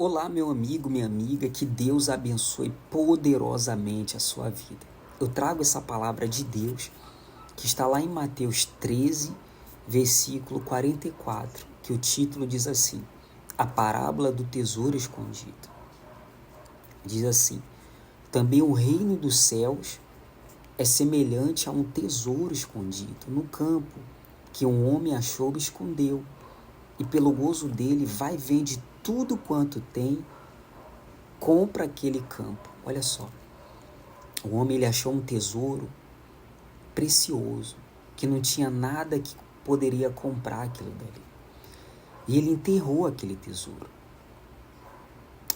Olá, meu amigo, minha amiga, que Deus abençoe poderosamente a sua vida. Eu trago essa palavra de Deus que está lá em Mateus 13, versículo 44, que o título diz assim: A parábola do tesouro escondido. Diz assim: Também o reino dos céus é semelhante a um tesouro escondido no campo, que um homem achou e escondeu, e pelo gozo dele vai e vende tudo quanto tem, compra aquele campo. Olha só, o homem ele achou um tesouro precioso, que não tinha nada que poderia comprar aquilo dali. E ele enterrou aquele tesouro.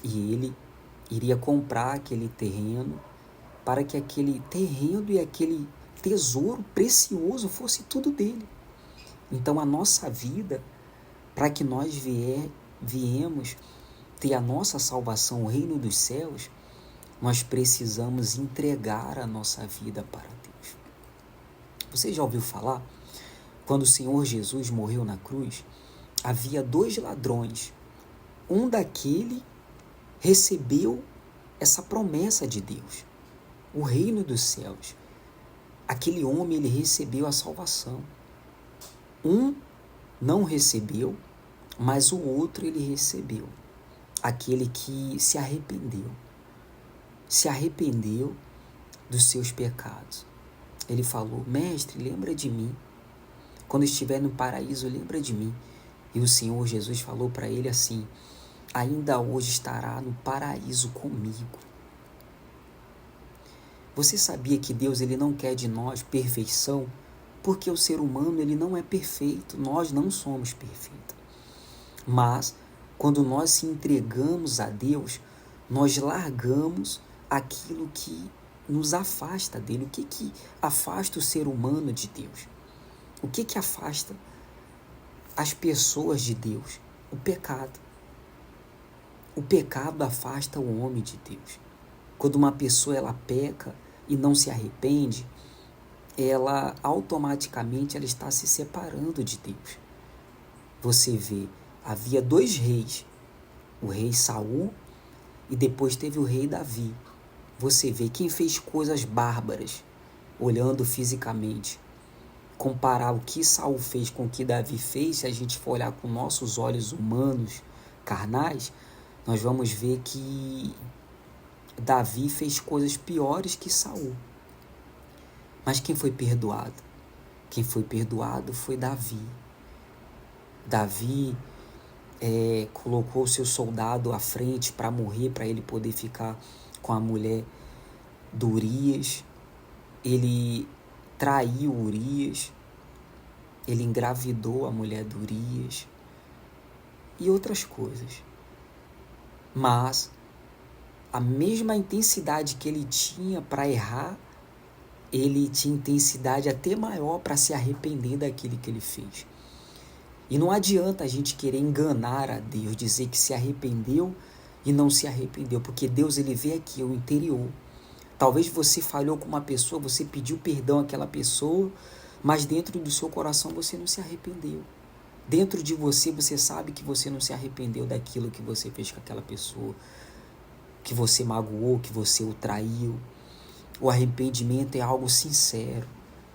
E ele iria comprar aquele terreno para que aquele terreno e aquele tesouro precioso fosse tudo dele. Então a nossa vida, para que nós viemos ter a nossa salvação, o reino dos céus, nós precisamos entregar a nossa vida para Deus. Você já ouviu falar? Quando o Senhor Jesus morreu na cruz, havia 2 ladrões. Um daquele recebeu essa promessa de Deus, o reino dos céus. Aquele homem, ele recebeu a salvação. Um não recebeu, mas o outro ele recebeu. Aquele que se arrependeu dos seus pecados. Ele falou: Mestre, lembra de mim. Quando estiver no paraíso, lembra de mim. E o Senhor Jesus falou para ele assim: ainda hoje estará no paraíso comigo. Você sabia que Deus ele não quer de nós perfeição? Porque o ser humano ele não é perfeito, nós não somos perfeitos. Mas, quando nós se entregamos a Deus, nós largamos aquilo que nos afasta dele. O que afasta o ser humano de Deus? O que afasta as pessoas de Deus? O pecado. O pecado afasta o homem de Deus. Quando uma pessoa ela peca e não se arrepende, ela automaticamente ela está se separando de Deus. Você vê, havia 2 reis, o rei Saul e depois teve o rei Davi. Você vê quem fez coisas bárbaras, olhando fisicamente. Comparar o que Saul fez com o que Davi fez, se a gente for olhar com nossos olhos humanos, carnais, nós vamos ver que Davi fez coisas piores que Saul. Mas quem foi perdoado? Quem foi perdoado foi Davi. Davi colocou o seu soldado à frente para morrer, para ele poder ficar com a mulher do Urias. Ele traiu Urias, ele engravidou a mulher do Urias e outras coisas. Mas a mesma intensidade que ele tinha para errar, ele tinha intensidade até maior para se arrepender daquilo que ele fez. E não adianta a gente querer enganar a Deus, dizer que se arrependeu e não se arrependeu, porque Deus ele vê aqui o interior. Talvez você falhou com uma pessoa, você pediu perdão àquela pessoa, mas dentro do seu coração você não se arrependeu. Dentro de você, você sabe que você não se arrependeu daquilo que você fez com aquela pessoa, que você magoou, que você o traiu. O arrependimento é algo sincero.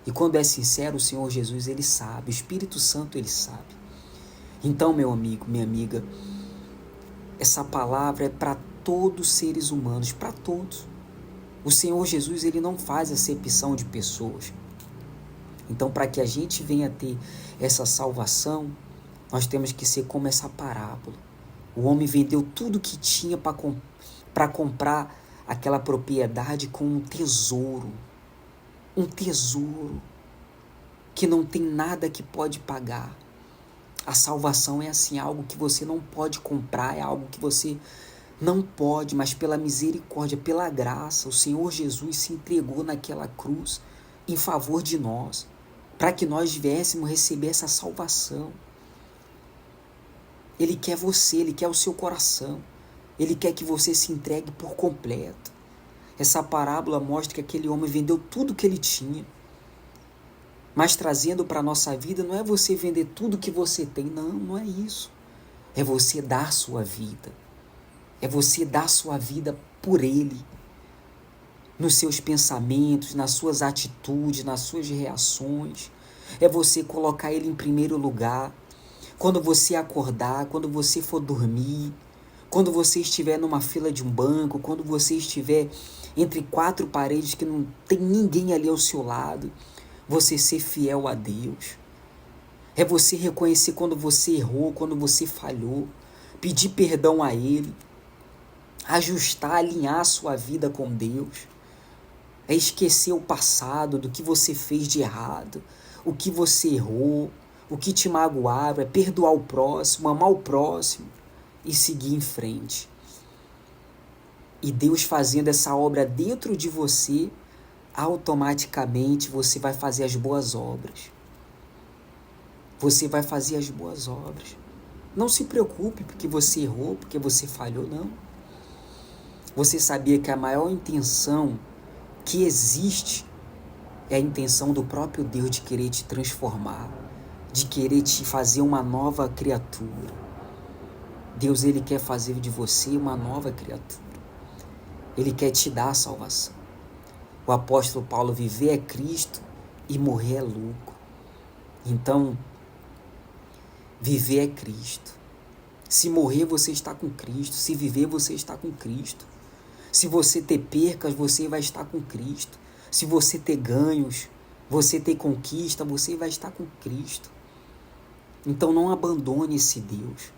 E quando é sincero, o Senhor Jesus, ele sabe, o Espírito Santo, ele sabe. Então, meu amigo, minha amiga, essa palavra é para todos os seres humanos, para todos. O Senhor Jesus, ele não faz acepção de pessoas. Então, para que a gente venha ter essa salvação, nós temos que ser como essa parábola. O homem vendeu tudo que tinha para comprar aquela propriedade com um tesouro que não tem nada que pode pagar. A salvação é assim, algo que você não pode comprar, é algo que você não pode, mas pela misericórdia, pela graça, o Senhor Jesus se entregou naquela cruz em favor de nós, para que nós viéssemos receber essa salvação. Ele quer você, ele quer o seu coração, ele quer que você se entregue por completo. Essa parábola mostra que aquele homem vendeu tudo que ele tinha. Mas trazendo para a nossa vida, não é você vender tudo que você tem, não é isso. É você dar sua vida. É você dar sua vida por Ele, nos seus pensamentos, nas suas atitudes, nas suas reações. É você colocar Ele em primeiro lugar. Quando você acordar, quando você for dormir, quando você estiver numa fila de um banco, quando você estiver entre quatro paredes que não tem ninguém ali ao seu lado, você ser fiel a Deus. É você reconhecer quando você errou, quando você falhou, pedir perdão a Ele, ajustar, alinhar a sua vida com Deus. É esquecer o passado, do que você fez de errado, o que você errou, o que te magoava, é perdoar o próximo, amar o próximo e seguir em frente. E Deus fazendo essa obra dentro de você, automaticamente você vai fazer as boas obras. Você vai fazer as boas obras. Não se preocupe porque você errou, porque você falhou, não. Você sabia que a maior intenção que existe é a intenção do próprio Deus de querer te transformar, de querer te fazer uma nova criatura. Deus, Ele quer fazer de você uma nova criatura. Ele quer te dar a salvação. O apóstolo Paulo: viver é Cristo e morrer é lucro. Então, viver é Cristo. Se morrer, você está com Cristo. Se viver, você está com Cristo. Se você ter percas, você vai estar com Cristo. Se você ter ganhos, você ter conquista, você vai estar com Cristo. Então não abandone esse Deus.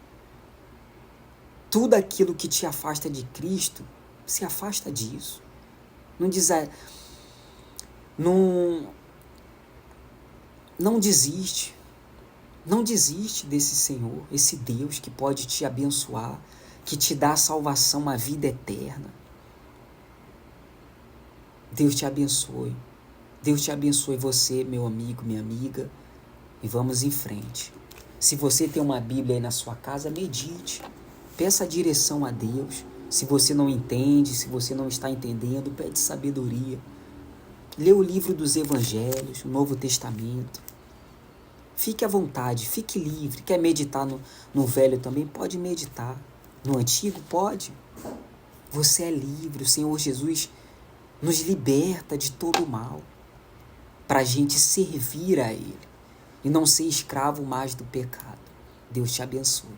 Tudo aquilo que te afasta de Cristo, se afasta disso. Não desiste. Não desiste desse Senhor, esse Deus que pode te abençoar, que te dá a salvação, a vida eterna. Deus te abençoe. Deus te abençoe você, meu amigo, minha amiga. E vamos em frente. Se você tem uma Bíblia aí na sua casa, medite. Peça direção a Deus. Se você não entende, se você não está entendendo, pede sabedoria. Lê o livro dos Evangelhos, o Novo Testamento. Fique à vontade, fique livre. Quer meditar no Velho também? Pode meditar. No Antigo? Pode. Você é livre. O Senhor Jesus nos liberta de todo o mal, para a gente servir a Ele e não ser escravo mais do pecado. Deus te abençoe.